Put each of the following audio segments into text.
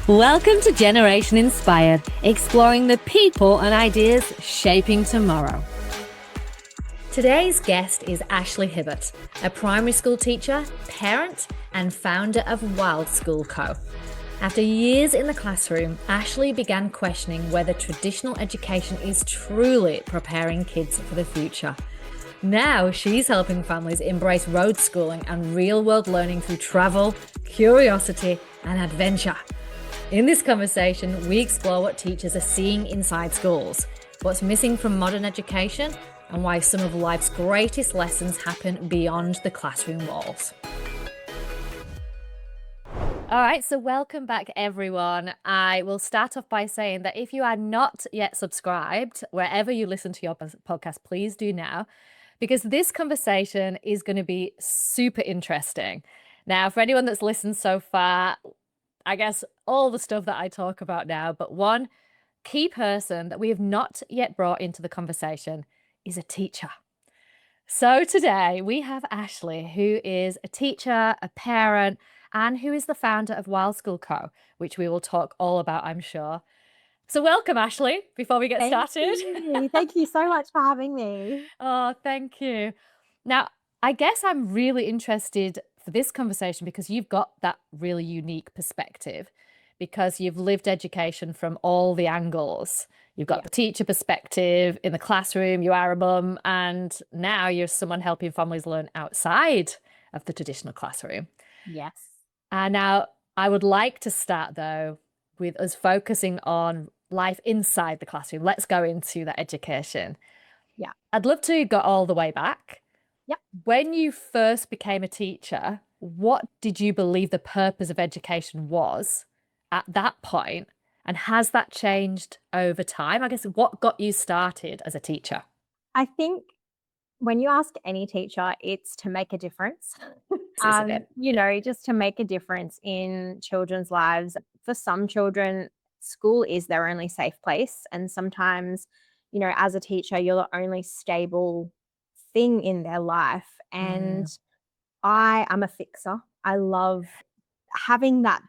Welcome to Generation Inspired, exploring the people and ideas shaping tomorrow. Today's guest is Ashlee Hibbert, a primary school teacher, parent, and founder of Wild School Co. After years in the classroom, Ashlee began questioning whether traditional education is truly preparing kids for the future. Now she's helping families embrace road schooling and real-world learning through travel, curiosity, and adventure. In this conversation, we explore what teachers are seeing inside schools, what's missing from modern education, and why some of life's greatest lessons happen beyond the classroom walls. All right, so welcome back, everyone. I will start off by saying that if you are not yet subscribed, wherever you listen to your podcast, please do now, because this conversation is going to be super interesting. Now, for anyone that's listened so far, I guess all the stuff that I talk about now, but one key person that we have not yet brought into the conversation is a teacher. So today we have Ashlee, who is a teacher, a parent, and who is the founder of Wild School Co., which we will talk all about, I'm sure. So welcome, Ashlee, before we get started. Thank you so much for having me. Oh, thank you. Now, I guess I'm really interested for this conversation because you've got that really unique perspective, because you've lived education from all the angles. You've got the teacher perspective in the classroom, you are a mum, and now you're someone helping families learn outside of the traditional classroom. Yes. Now, I would like to start, though, with us focusing on life inside the classroom. Let's go into that education. Yeah. I'd love to go all the way back. Yep. When you first became a teacher, what did you believe the purpose of education was at that point? And has that changed over time? I guess what got you started as a teacher? I think when you ask any teacher, it's to make a difference. Isn't it? Just to make a difference in children's lives. For some children, school is their only safe place. And sometimes, as a teacher, you're the only stable thing in their life. And I am a fixer. I love having that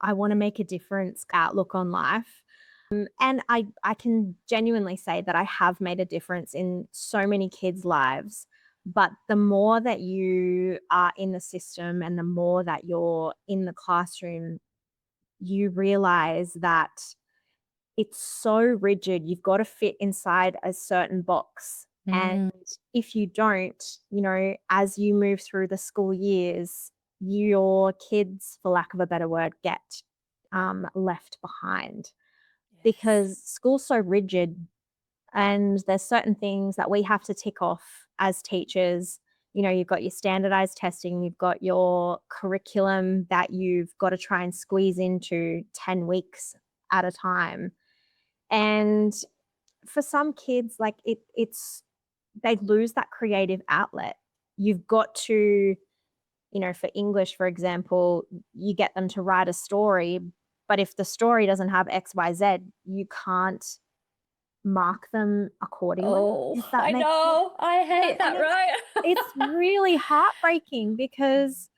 I want to make a difference outlook on life. And I can genuinely say that I have made a difference in so many kids' lives. But the more that you are in the system and the more that you're in the classroom, you realize that it's so rigid. You've got to fit inside a certain box. And if you don't, as you move through the school years, your kids, for lack of a better word, get left behind because school's so rigid and there's certain things that we have to tick off as teachers. You've got your standardized testing, you've got your curriculum that you've got to try and squeeze into 10 weeks at a time. And for some kids, like it's they lose that creative outlet. You've got to, for English, for example, you get them to write a story, but if the story doesn't have XYZ, you can't mark them accordingly. Oh, I know. I hate that, right? It's really heartbreaking because,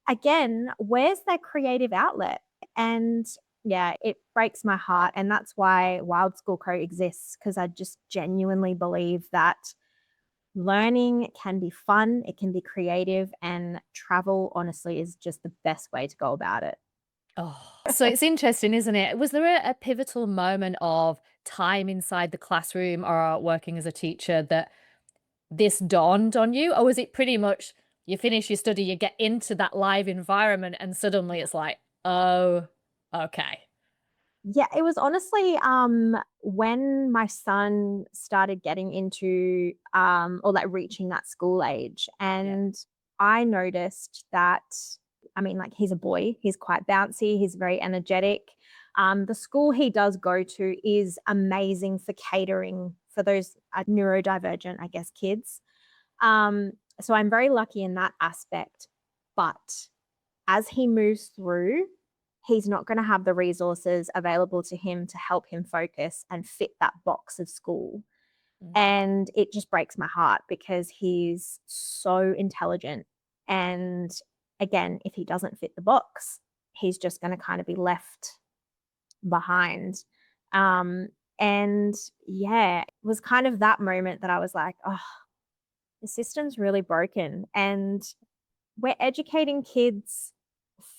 again, where's their creative outlet? And yeah, it breaks my heart. And that's why Wild School Co exists, because I just genuinely believe that learning can be fun, it can be creative, and travel, honestly, is just the best way to go about it. Oh, so it's interesting, isn't it? Was there a pivotal moment of time inside the classroom or working as a teacher that this dawned on you? Or was it pretty much you finish your study, you get into that live environment, and suddenly it's like, oh, okay. Yeah, it was honestly when my son started getting into or like reaching that school age, and I noticed that, I mean, like, he's a boy, he's quite bouncy, he's very energetic. The school he does go to is amazing for catering for those neurodivergent, I guess, kids. So I'm very lucky in that aspect. But as he moves through, he's not going to have the resources available to him to help him focus and fit that box of school. And it just breaks my heart because he's so intelligent. And again, if he doesn't fit the box, he's just going to kind of be left behind. Um, and yeah, it was kind of that moment that I was like, oh, the system's really broken. And we're educating kids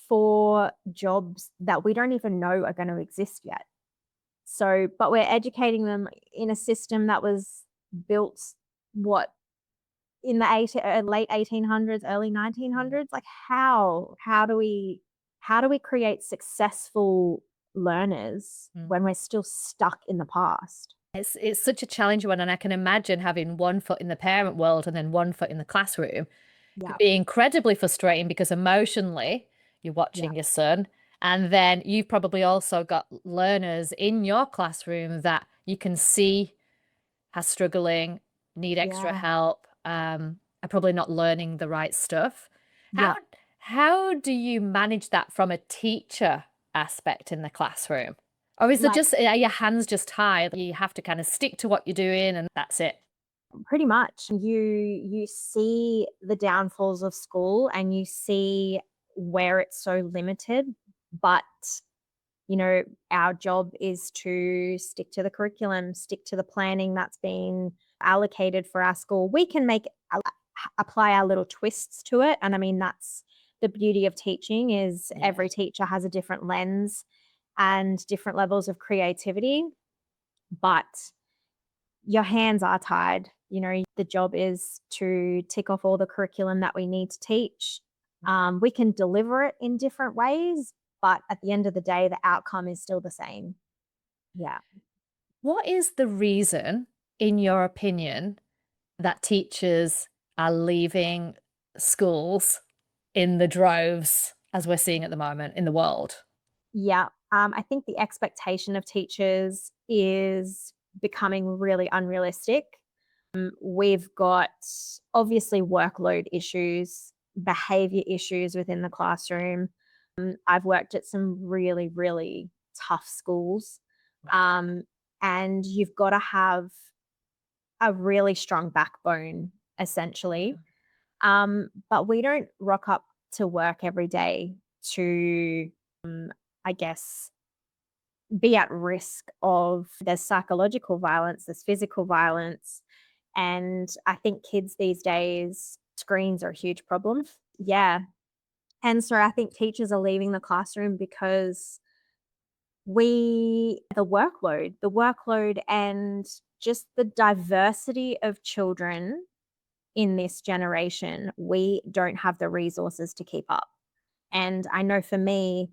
for jobs that we don't even know are going to exist yet. So, but we're educating them in a system that was built what in the late 1800s, early 1900s. Like how do we create successful learners Mm. when we're still stuck in the past? It's such a challenging one, and I can imagine having one foot in the parent world and then one foot in the classroom Yeah, could be incredibly frustrating because emotionally you're yeah, watching your son, and then you've probably also got learners in your classroom that you can see are struggling, need extra yeah, help, are probably not learning the right stuff. How yeah. how do you manage that from a teacher aspect in the classroom? Or is there Like just are your hands just tied? You have to kind of stick to what you're doing and that's it. pretty much you see the downfalls of school and you see where it's so limited, but you know, our job is to stick to the curriculum, stick to the planning that's been allocated for our school. We can apply our little twists to it. And I mean, that's the beauty of teaching is Yeah. every teacher has a different lens and different levels of creativity, but your hands are tied. You know, the job is to tick off all the curriculum that we need to teach. We can deliver it in different ways, but at the end of the day, the outcome is still the same. Yeah. What is the reason, in your opinion, that teachers are leaving schools in the droves as we're seeing at the moment in the world? Yeah. I think the expectation of teachers is becoming really unrealistic. We've got obviously workload issues, behavior issues within the classroom. I've worked at some really, really tough schools. Um, and you've got to have a really strong backbone, essentially. But we don't rock up to work every day to, I guess, be at risk of there's psychological violence, there's physical violence. And I think kids these days, screens are a huge problem. Yeah. And so I think teachers are leaving the classroom because the workload and just the diversity of children in this generation, we don't have the resources to keep up. And I know for me,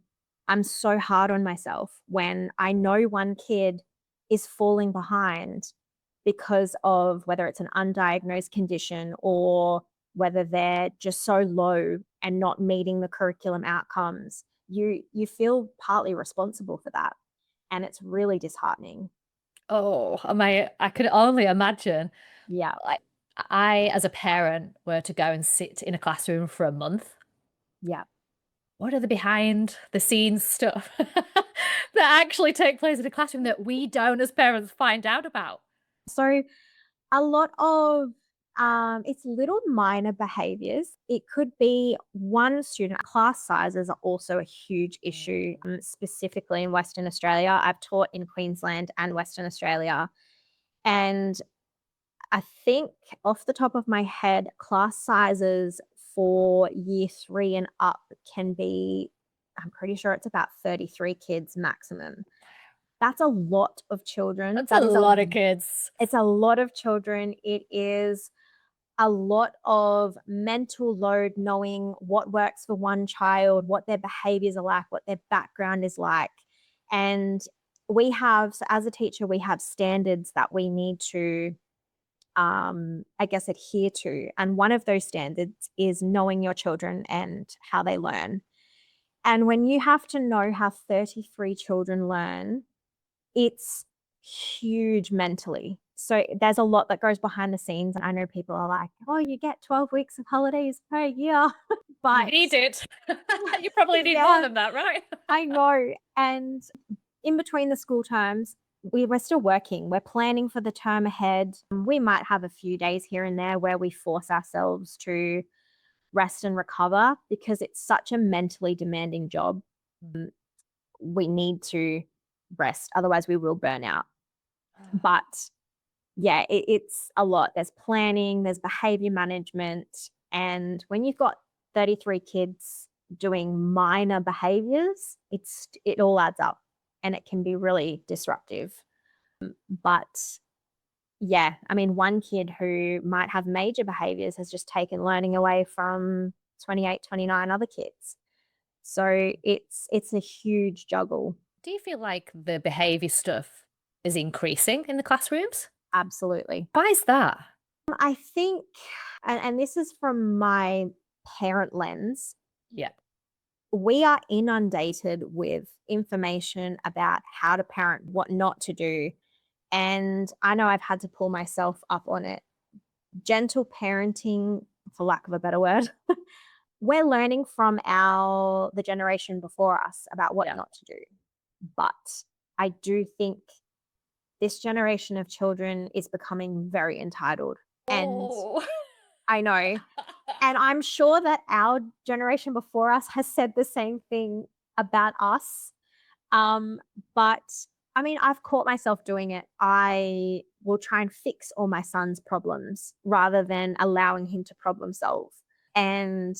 I'm so hard on myself when I know one kid is falling behind because of whether it's an undiagnosed condition or whether they're just so low and not meeting the curriculum outcomes. You feel partly responsible for that. And it's really disheartening. Oh, I could only imagine. Yeah. Like, I, as a parent, were to go and sit in a classroom for a month. Yeah. What are the behind the scenes stuff that actually take place in a classroom that we don't, as parents, find out about? So a lot of it's little minor behaviors. It could be one student. Class sizes are also a huge issue, specifically in Western Australia. I've taught in Queensland and Western Australia. And I think off the top of my head, class sizes for year three and up can be, I'm pretty sure it's about 33 kids maximum. That's a lot of children. That's a lot of kids. It's a lot of children. It is a lot of mental load knowing what works for one child, what their behaviors are like, what their background is like. And so as a teacher, we have standards that we need to, I guess, adhere to. And one of those standards is knowing your children and how they learn. And when you have to know how 33 children learn, it's huge mentally. So there's a lot that goes behind the scenes. And I know people are like, oh, you get 12 weeks of holidays per year. You But need it. You probably need more yeah, than that, right? I know. And in between the school terms, we're still working. We're planning for the term ahead. We might have a few days here and there where we force ourselves to rest and recover because it's such a mentally demanding job. We need to rest. Otherwise, we will burn out. But yeah, it's a lot. There's planning, there's behavior management. And when you've got 33 kids doing minor behaviors, it all adds up and it can be really disruptive. But yeah, I mean, one kid who might have major behaviors has just taken learning away from 28, 29 other kids. So it's a huge juggle. Do you feel like the behavior stuff is increasing in the classrooms? Absolutely. Why is that? I think, and this is from my parent lens, Yeah. we are inundated with information about how to parent, what not to do. And I know I've had to pull myself up on it. Gentle parenting, for lack of a better word, we're learning from the generation before us about what not to do. But I do think this generation of children is becoming very entitled. And I know. And I'm sure that our generation before us has said the same thing about us. But I mean, I've caught myself doing it. I will try and fix all my son's problems rather than allowing him to problem solve. And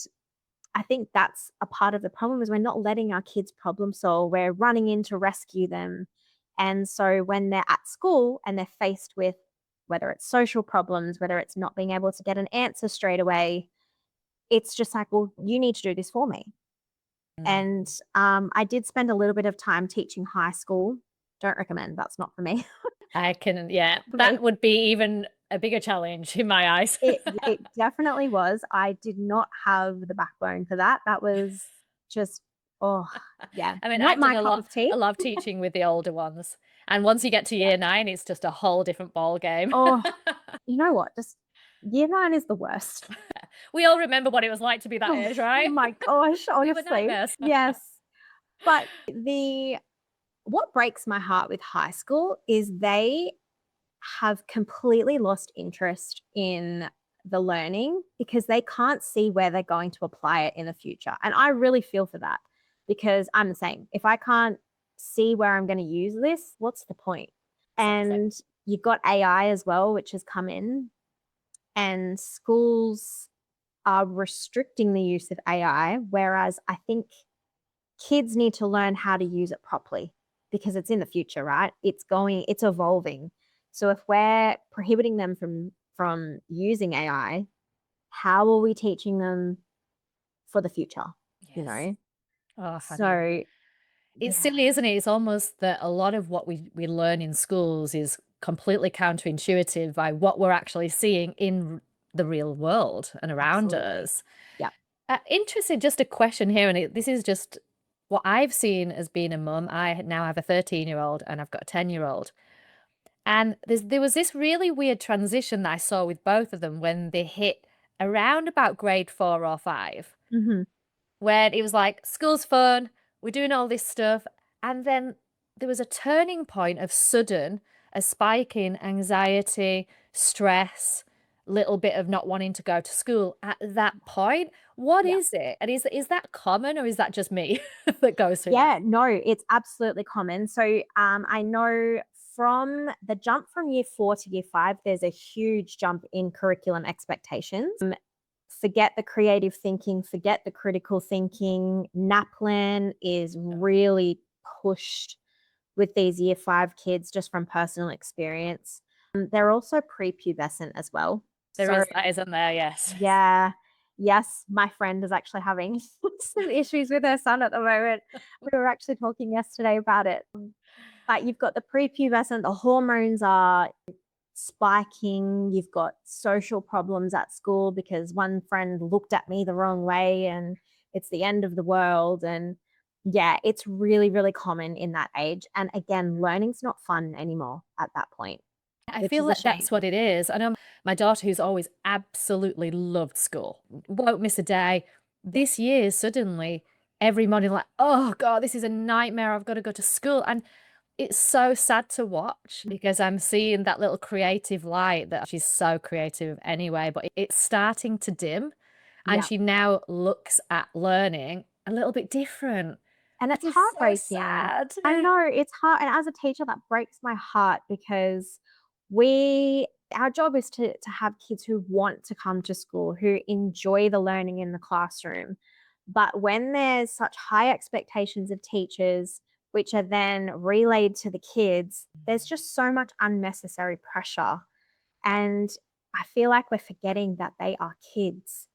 I think that's a part of the problem is we're not letting our kids problem solve. We're running in to rescue them. And so when they're at school and they're faced with whether it's social problems, whether it's not being able to get an answer straight away, it's just like, well, you need to do this for me. And I did spend a little bit of time teaching high school. Don't recommend. That's not for me. I can, that would be even a bigger challenge in my eyes. It definitely was. I did not have the backbone for that. That was just, yeah. I mean, not I've my done cup of tea. I love teaching with the older ones. And once you get to year 9, it's just a whole different ball game. You know what? Just year 9 is the worst. We all remember what it was like to be that age, right? Oh my gosh, honestly. Yes. But what breaks my heart with high school is they have completely lost interest in the learning because they can't see where they're going to apply it in the future. And I really feel for that because I'm the same. If I can't see where I'm going to use this, what's the point? And you've got AI as well, which has come in, and schools are restricting the use of AI, whereas I think kids need to learn how to use it properly because it's in the future, right? It's evolving. So if we're prohibiting them from using AI, how are we teaching them for the future? Yes. You know? Oh, so it's silly, isn't it? It's almost that a lot of what we learn in schools is completely counterintuitive by what we're actually seeing in the real world and around us. Yeah. Interesting, just a question here, and this is just what I've seen as being a mum. I now have a 13-year-old and I've got a 10-year-old. And there was this really weird transition that I saw with both of them when they hit around about grade 4 or 5, where it was like, school's fun, we're doing all this stuff. And then there was a turning point of a spike in anxiety, stress, little bit of not wanting to go to school at that point. What is it? And is that common, or is that just me that goes through that? No, it's absolutely common. So I know from the jump from year 4 to year 5, there's a huge jump in curriculum expectations. Forget the creative thinking, forget the critical thinking. NAPLAN is really pushed with these year 5 kids just from personal experience. They're also prepubescent as well. There is that, isn't there? Yes. Yeah. Yes, my friend is actually having some issues with her son at the moment. We were actually talking yesterday about it. But you've got the prepubescent, the hormones are spiking. You've got social problems at school because one friend looked at me the wrong way and it's the end of the world. And yeah, it's really, really common in that age. And again, learning's not fun anymore at that point. I feel like that's what it is. I know my daughter, who's always absolutely loved school, won't miss a day. This year, suddenly, every morning, like, oh God, this is a nightmare. I've got to go to school. And it's so sad to watch because I'm seeing that little creative light that she's so creative anyway, but it's starting to dim. And she now looks at learning a little bit different. And it's That is so heartbreaking. sad. I know it's hard. And as a teacher, that breaks my heart because our job is to have kids who want to come to school, who enjoy the learning in the classroom. But when there's such high expectations of teachers, which are then relayed to the kids, there's just so much unnecessary pressure. And I feel like we're forgetting that they are kids.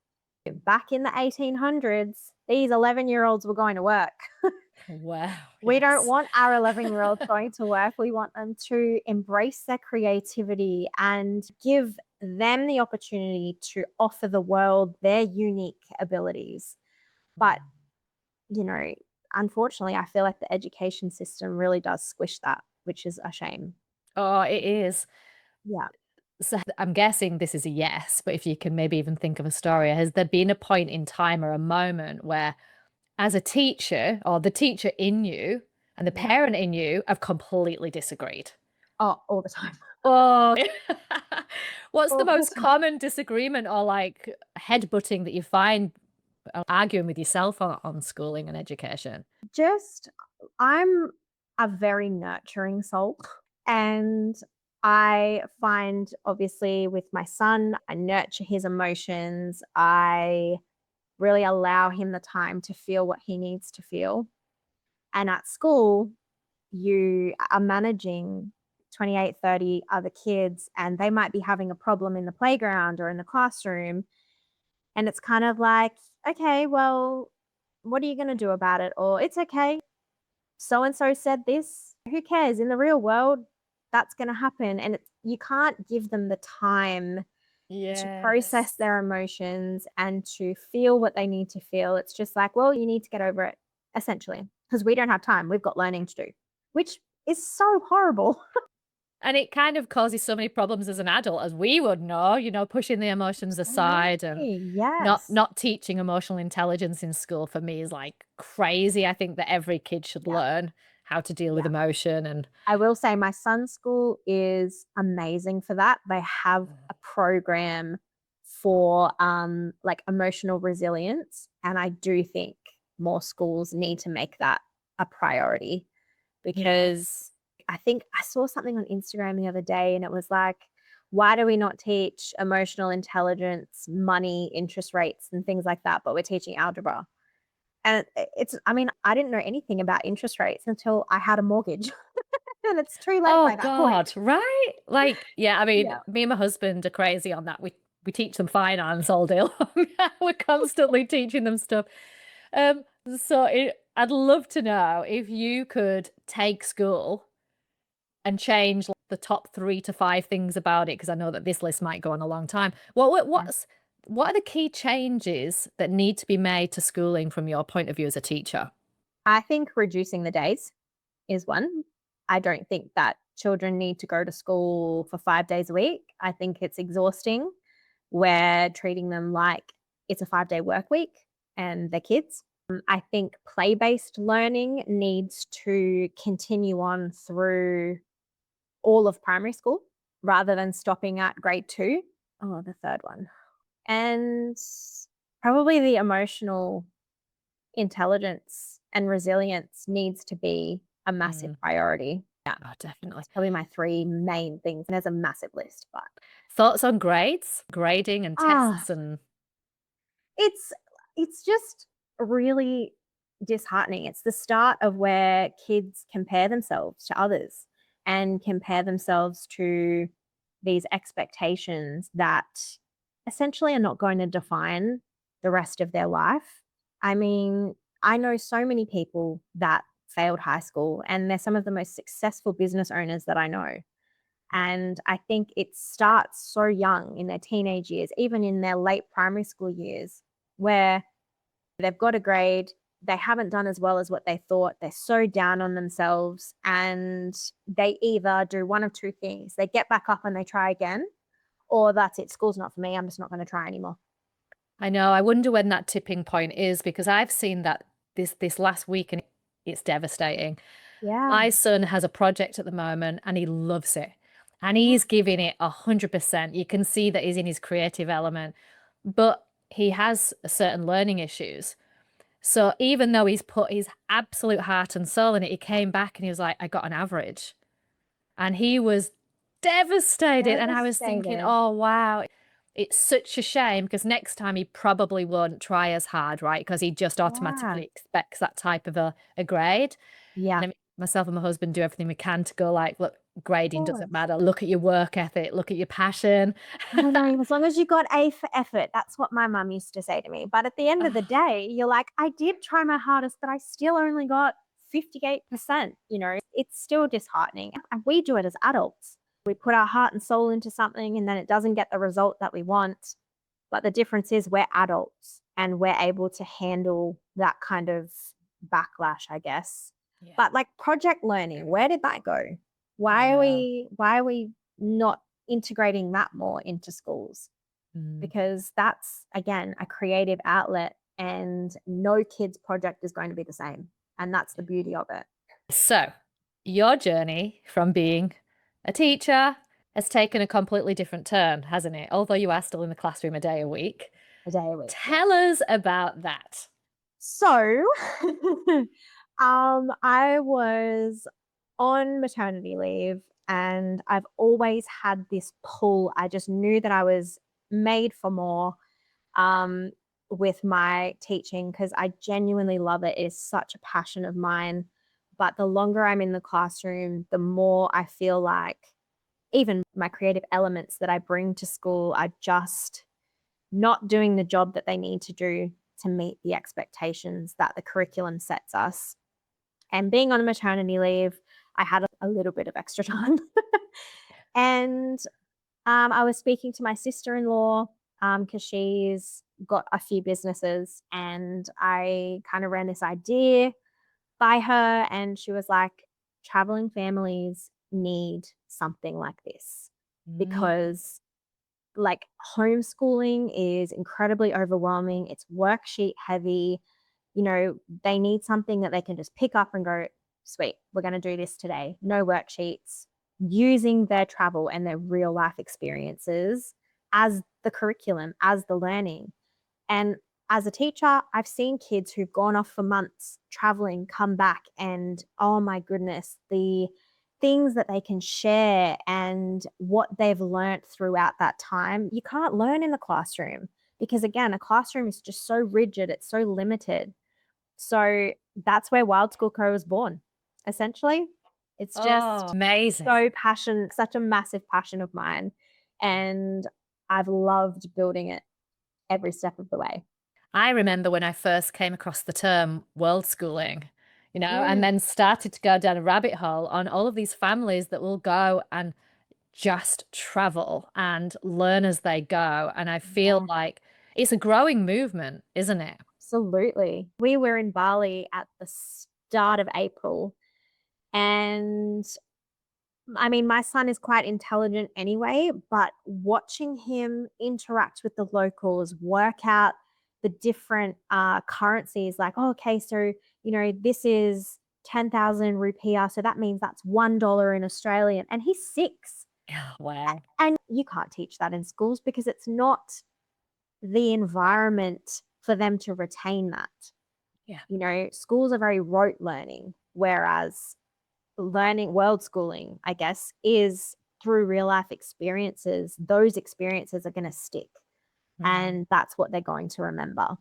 Back in the 1800s, these 11-year-olds were going to work. Wow, We don't yes. want our 11-year-olds going to work. We want them to embrace their creativity and give them the opportunity to offer the world their unique abilities. But, you know, unfortunately, I feel like the education system really does squish that, which is a shame. Oh, it is. Yeah. So I'm guessing this is a yes, but if you can maybe even think of a story, has there been a point in time or a moment where, as a teacher or the teacher in you and the Yeah. parent in you have completely disagreed? Oh, all the time. Oh, what's the All the most time. common disagreement or like headbutting that you find arguing with yourself on schooling and education? Just, I'm a very nurturing soul. And I find, obviously, with my son, I nurture his emotions. I really allow him the time to feel what he needs to feel. And at school, you are managing 28, 30 other kids, and they might be having a problem in the playground or in the classroom. And it's kind of like, okay, well, what are you going to do about it? Or it's okay. So and so said this. Who cares? In the real world, that's going to happen. And you can't give them the time to process Yes. their emotions and to feel what they need to feel. It's just like, well, you need to get over it, essentially, because we don't have time. We've got learning to do, which is so horrible. And it kind of causes so many problems as an adult, as we would know, pushing the emotions aside and Absolutely. not Yes. not teaching emotional intelligence in school for me is like crazy. I think that every kid should Yeah. learn how to deal with Yeah. emotion and I will say my son's school is amazing for that. They have a program for like emotional resilience. And I do think more schools need to make that a priority yes. because I think I saw something on Instagram the other day and it was like, why do we not teach emotional intelligence, money, interest rates, and things like that? But we're teaching algebra. And I mean, I didn't know anything about interest rates until I had a mortgage. And it's too late Oh by that God, point. right? Like, yeah, I mean, Yeah. me and my husband are crazy on that. We teach them finance all day long. We're constantly teaching them stuff. Um, I'd love to know if you could take school and change like, the top 3 to 5 things about it, because I know that this list might go on a long time. Yeah. What are the key changes that need to be made to schooling from your point of view as a teacher? I think reducing the days is one. I don't think that children need to go to school for 5 days a week. I think it's exhausting. We're treating them like it's a 5-day work week and they're kids. I think play based learning needs to continue on through all of primary school rather than stopping at grade 2. Oh, the third one. And probably the emotional intelligence and resilience needs to be a massive Mm, priority. Yeah. oh, definitely. It's probably my 3 main things. And there's a massive list, but Thoughts on grades, grading and ah, tests and it's it's just really disheartening. It's the start of where kids compare themselves to others and compare themselves to these expectations that essentially are not going to define the rest of their life. I mean, I know so many people that failed high school, and they're some of the most successful business owners that I know. And I think it starts so young in their teenage years, even in their late primary school years, where they've got a grade, they haven't done as well as what they thought, they're so down on themselves, and they either do one of 2 things. They get back up and they try again, or that's it, school's not for me, I'm just not going to try anymore. I know, I wonder when that tipping point is because I've seen that this last week and it's devastating. Yeah. My son has a project at the moment and he loves it. And Yeah. he's giving it 100%. You can see that he's in his creative element, but he has certain learning issues. So even though he's put his absolute heart and soul in it, he came back and he was like, I got an average. And he was devastated. And I was thinking, Devastated. oh, wow. It's such a shame because next time he probably won't try as hard, right? Because he just Yeah. automatically expects that type of a grade. Yeah. And I mean, myself and my husband do everything we can to go like, look, Of grading doesn't course. matter. Look at your work ethic, look at your passion. I know, as long as you got A for effort, that's what my mum used to say to me. But at the end of the Oh, day, you're like, I did try my hardest, but I still only got 58%. It's still disheartening. And we do it as adults. We put our heart and soul into something and then it doesn't get the result that we want. But the difference is we're adults and we're able to handle that kind of backlash, I guess. yeah. But like project learning, where did that go? I know. Why are we not integrating that more into schools? Mm. Because that's again a creative outlet and no kid's project is going to be the same. And that's the beauty of it. So, your journey from being a teacher has taken a completely different turn, hasn't it? Although you are still in the classroom a day a week. A day a week. Yeah. Tell us about that. So I was on maternity leave and I've always had this pull. I just knew that I was made for more um, with my teaching because I genuinely love it. It is such a passion of mine. But the longer I'm in the classroom, the more I feel like even my creative elements that I bring to school are just not doing the job that they need to do to meet the expectations that the curriculum sets us. And being on maternity leave, I had a little bit of extra time. And I was speaking to my sister in law because she's got a few businesses, and I kind of ran this idea by her, and she was like, traveling families need something like this Mm. because like homeschooling is incredibly overwhelming. It's worksheet heavy. They need something that they can just pick up and go, sweet, we're going to do this today. No worksheets, using their travel and their real life experiences as the curriculum, as the learning. And as a teacher, I've seen kids who've gone off for months traveling, come back, and oh my goodness, the things that they can share and what they've learnt throughout that time, you can't learn in the classroom because, again, a classroom is just so rigid, it's so limited. So that's where Wild School Co was born, essentially. It's Oh, just amazing. so passion, such a massive passion of mine. And I've loved building it every step of the way. I remember when I first came across the term world schooling, and Yeah. then started to go down a rabbit hole on all of these families that will go and just travel and learn as they go. And I feel Yeah, like it's a growing movement, isn't it? absolutely. We were in Bali at the start of April, and I mean, my son is quite intelligent anyway, but watching him interact with the locals, work out the different currencies, like, oh, okay, so, this is 10,000 rupiah. So that means that's $1 in Australian. And he's 6. Oh, wow. And you can't teach that in schools because it's not the environment for them to retain that. Yeah. Schools are very rote learning, whereas learning world schooling, I guess, is through real life experiences. Those experiences are going to stick, Mm. and that's what they're going to remember.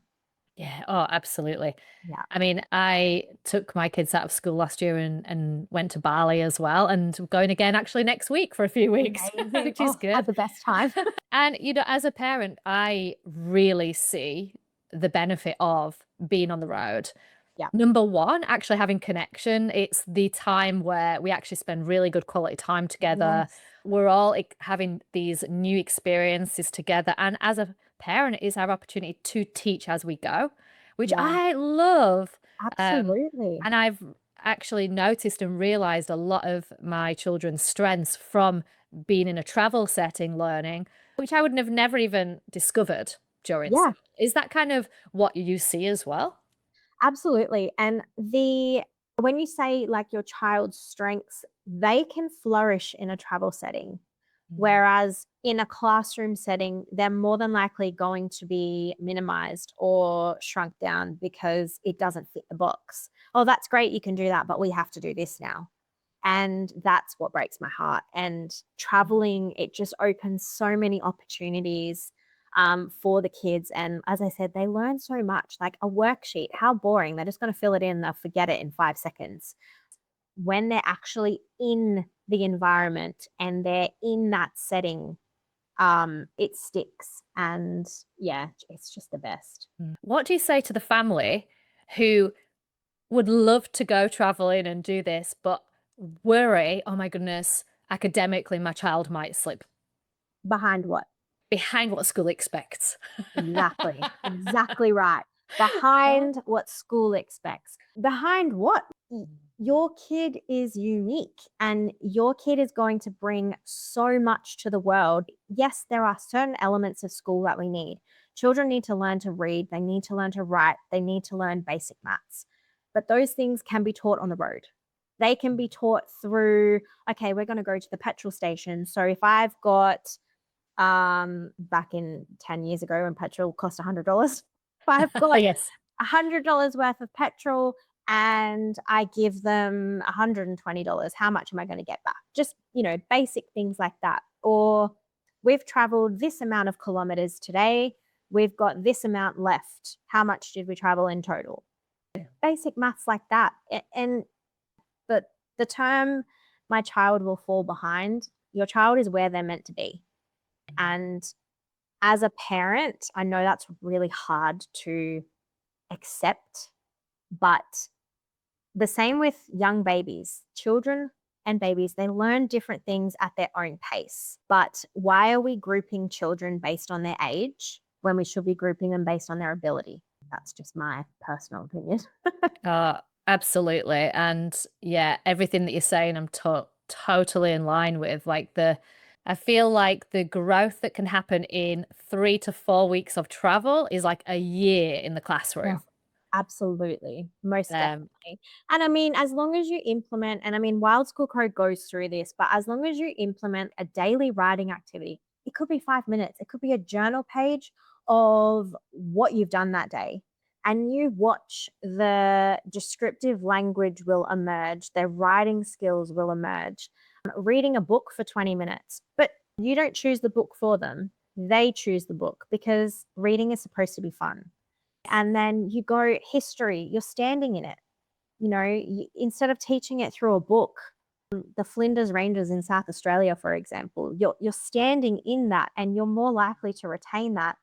Yeah. Oh, absolutely. Yeah. I mean, I took my kids out of school last year and went to Bali as well, and going again actually next week for a few weeks, Amazing. which is Oh, had good. the best time. And, as a parent, I really see the benefit of being on the road. Yeah. Number one, actually having connection. It's the time where we actually spend really good quality time together. Yes. We're all having these new experiences together. And as a parent, it is our opportunity to teach as we go, which Yeah. I love. Absolutely. And I've actually noticed and realized a lot of my children's strengths from being in a travel setting learning, which I would have never even discovered during Yeah. school. Is that kind of what you see as well? Absolutely. And when you say like your child's strengths, they can flourish in a travel setting. Whereas in a classroom setting, they're more than likely going to be minimized or shrunk down because it doesn't fit the box. Oh, that's great. You can do that, but we have to do this now. And that's what breaks my heart. And traveling, it just opens so many opportunities for the kids. And as I said, they learn so much. Like a worksheet, how boring. They're just going to fill it in, they'll forget it in 5 seconds. When they're actually in the environment and they're in that setting, it sticks. And yeah, it's just the best. What do you say to the family who would love to go traveling and do this, but worry, oh my goodness, academically, my child might slip Behind what? behind what school expects? Exactly. Exactly right. Behind what school expects. Behind what? Your kid is unique and your kid is going to bring so much to the world. Yes, there are certain elements of school that we need. Children need to learn to read, they need to learn to write, they need to learn basic maths. But those things can be taught on the road. They can be taught through, okay, we're going to go to the petrol station. So if I've got back in 10 years ago when petrol cost $100, if I've got Yes. $100 worth of petrol and I give them $120, how much am I going to get back? Just, basic things like that. Or we've traveled this amount of kilometers today, we've got this amount left, how much did we travel in total? Basic maths like that. But the term my child will fall behind, your child is where they're meant to be. And as a parent, I know that's really hard to accept, but the same with young babies, children and babies, they learn different things at their own pace. But why are we grouping children based on their age when we should be grouping them based on their ability? That's just my personal opinion. Absolutely. And yeah, everything that you're saying, I'm totally in line with. I feel like the growth that can happen in 3 to 4 weeks of travel is like a year in the classroom. Absolutely. Most Um, definitely. And I mean, as long as you implement, and I mean, Wild School Code goes through this, but as long as you implement a daily writing activity, it could be 5 minutes, it could be a journal page of what you've done that day. And you watch, the descriptive language will emerge, their writing skills will emerge. Reading a book for 20 minutes, but you don't choose the book for them. They choose the book because reading is supposed to be fun. And then you go history, you're standing in it. Instead of teaching it through a book, the Flinders Ranges in South Australia, for example, you're standing in that and you're more likely to retain that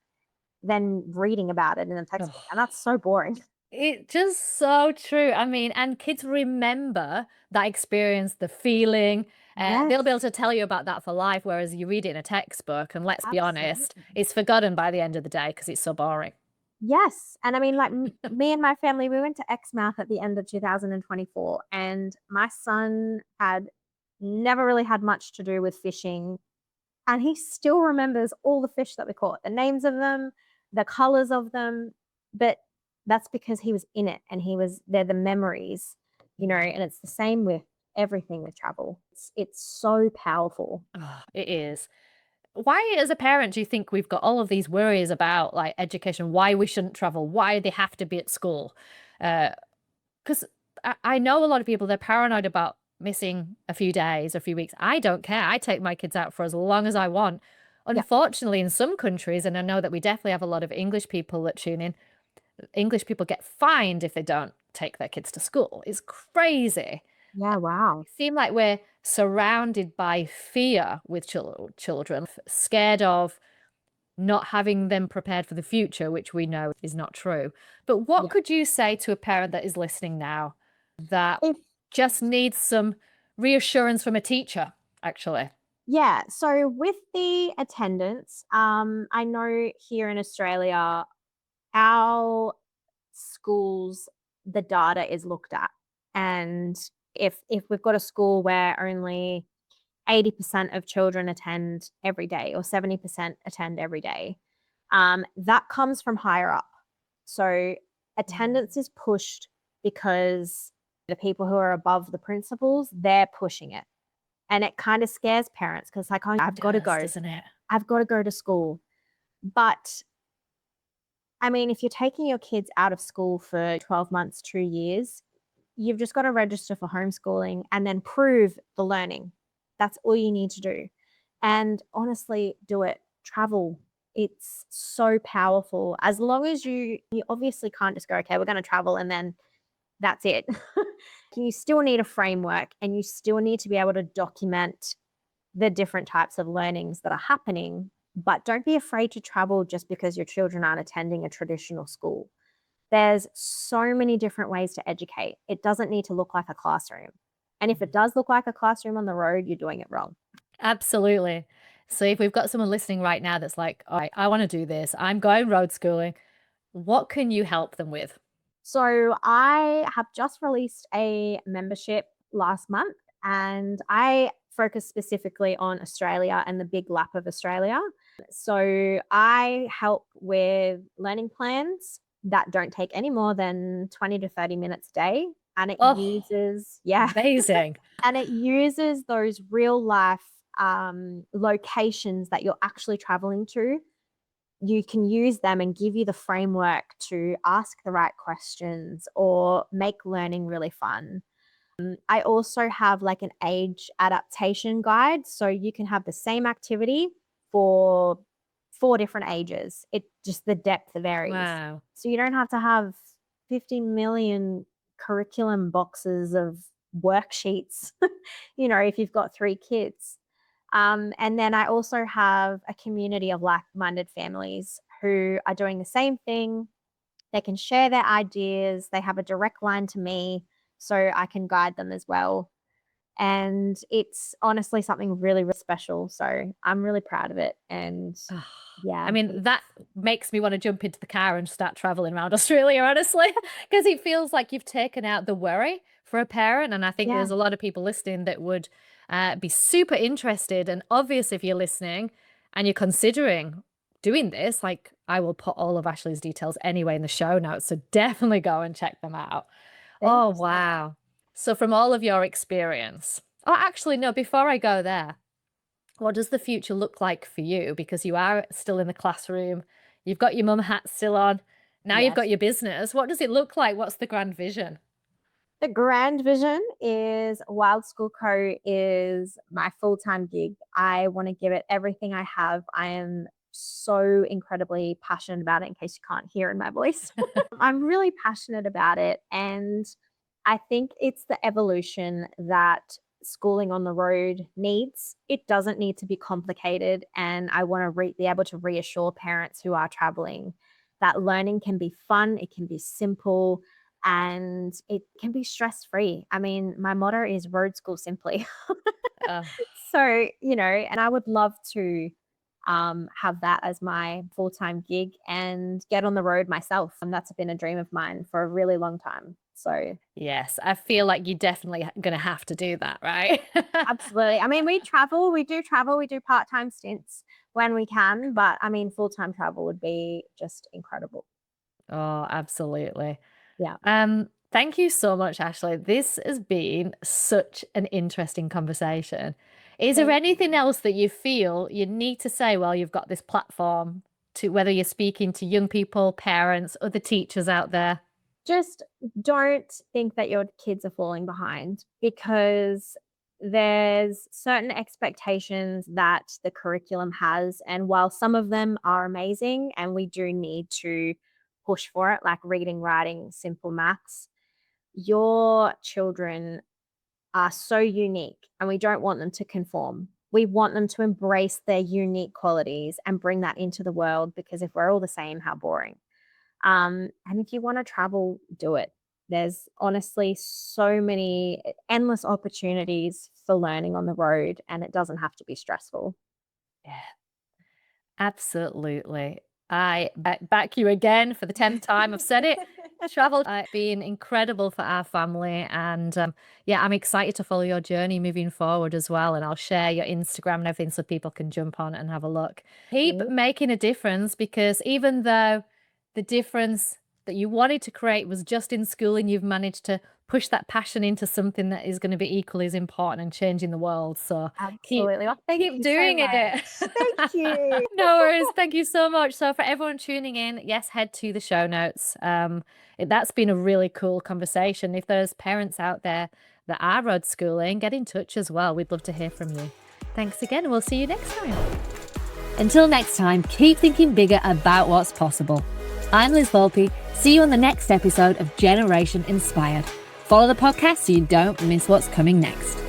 than reading about it in a textbook. And that's so boring. It's just so true. I mean, and kids remember that experience, the feeling. They'll be able Yes, to tell you about that for life, whereas you read it in a textbook, and let's be honest, absolutely. it's forgotten by the end of the day because it's so boring. Yes. And I mean, like me and my family, we went to Exmouth at the end of 2024, and my son had never really had much to do with fishing. And he still remembers all the fish that we caught, the names of them, the colors of them. But that's because he was in it and they're the memories, and it's the same with everything with travel. It's so powerful. Oh, it is. Why, as a parent, do you think we've got all of these worries about like education, why we shouldn't travel, why they have to be at school? Because I know a lot of people, they're paranoid about missing a few days, a few weeks. I don't care. I take my kids out for as long as I want. Yeah. Unfortunately, in some countries, and I know that we definitely have a lot of English people that tune in, English people get fined if they don't take their kids to school. It's crazy. Yeah. Wow. It seems like we're surrounded by fear with children, scared of not having them prepared for the future, which we know is not true. But what Yeah. could you say to a parent that is listening now that If just needs some reassurance from a teacher, actually? Yeah. So with the attendance, I know here in Australia, our schools, the data is looked at. And if we've got a school where only 80% of children attend every day or 70% attend every day, that comes from higher up. So attendance is pushed because the people who are above the principals, they're pushing it. And it kind of scares parents because, like, oh, I've got to go. Doesn't it? I've got to go to school. But I mean, if you're taking your kids out of school for 12 months, 2 years, you've just got to register for homeschooling and then prove the learning. That's all you need to do. And honestly, do it. Travel. It's so powerful. As long as you obviously can't just go, okay, we're going to travel and then that's it. You still need a framework and you still need to be able to document the different types of learnings that are happening. But don't be afraid to travel just because your children aren't attending a traditional school. There's so many different ways to educate. It doesn't need to look like a classroom. And if it does look like a classroom on the road, you're doing it wrong. Absolutely. So if we've got someone listening right now that's like, all right, I want to do this, I'm going road schooling, what can you help them with? So I have just released a membership last month and I focus specifically on Australia and the big lap of Australia. So I help with learning plans that don't take any more than 20 to 30 minutes a day. And it Oh, uses, yeah, amazing. and it uses those real life locations that you're actually traveling to. You can use them and give you the framework to ask the right questions or make learning really fun. I also have like an age adaptation guide. So you can have the same activity for 4 different ages. It just the depth varies. Wow. So you don't have to have 50 million curriculum boxes of worksheets, if you've got 3 kids. And then I also have a community of like minded families who are doing the same thing. They can share their ideas, they have a direct line to me so I can guide them as well. And it's honestly something really, really special. So I'm really proud of it. And Ah, I yeah, mean, that makes me want to jump into the car and start traveling around Australia, honestly, because it feels like you've taken out the worry for a parent. And I think yeah, there's a lot of people listening that would be super interested. And obviously, if you're listening and you're considering doing this, like I will put all of Ashley's details anyway in the show notes. So definitely go and check them out. Oh, thanks. wow. So, from all of your experience, oh, actually, no, before I go there, what does the future look like for you? Because you are still in the classroom, you've got your mum hat still on, now you've got Yes. your business. What does it look like? What's the grand vision? The grand vision is Wild School Co. is my full time gig. I want to give it everything I have. I am so incredibly passionate about it, in case you can't hear in my voice. I'm really passionate about it. And I think it's the evolution that schooling on the road needs. It doesn't need to be complicated. And I want to be able to reassure parents who are traveling that learning can be fun, it can be simple, and it can be stress free. I mean, my motto is road school simply. Uh, So, and I would love to have that as my full time gig and get on the road myself. And that's been a dream of mine for a really long time. So, yes, I feel like you're definitely going to have to do that, right? absolutely. I mean, travel, we do part time stints when we can, but I mean, full time travel would be just incredible. Oh, absolutely. Yeah. Thank you so much, Ashley. This has been such an interesting conversation. Is there Thank anything else that you feel you need to say while you've got this platform to whether you're speaking to young people, parents, other teachers out there? Just don't think that your kids are falling behind because there's certain expectations that the curriculum has. And while some of them are amazing and we do need to push for it, like reading, writing, simple maths, your children are so unique and we don't want them to conform. We want them to embrace their unique qualities and bring that into the world because if we're all the same, how boring. And if you want to travel, do it. There's honestly so many endless opportunities for learning on the road, and it doesn't have to be stressful. Yeah, absolutely. I back you again for the 10th time. I've said it. Travel been incredible for our family. And yeah, I'm excited to follow your journey moving forward as well. And I'll share your Instagram and everything so people can jump on and have a look. Keep Yeah. making a difference because even though the difference that you wanted to create was just in school, and you've managed to push that passion into something that is going to be equally as important and changing the world. So Absolutely. Well, thank keep you doing so it. much. Thank you. No worries. Thank you so much. So for everyone tuning in, yes, head to the show notes. That's been a really cool conversation. If there's parents out there that are road schooling, get in touch as well. We'd love to hear from you. Thanks again. We'll see you next time. Until next time, keep thinking bigger about what's possible. I'm Liz Volpe. See you on the next episode of Generation Inspired. Follow the podcast so you don't miss what's coming next.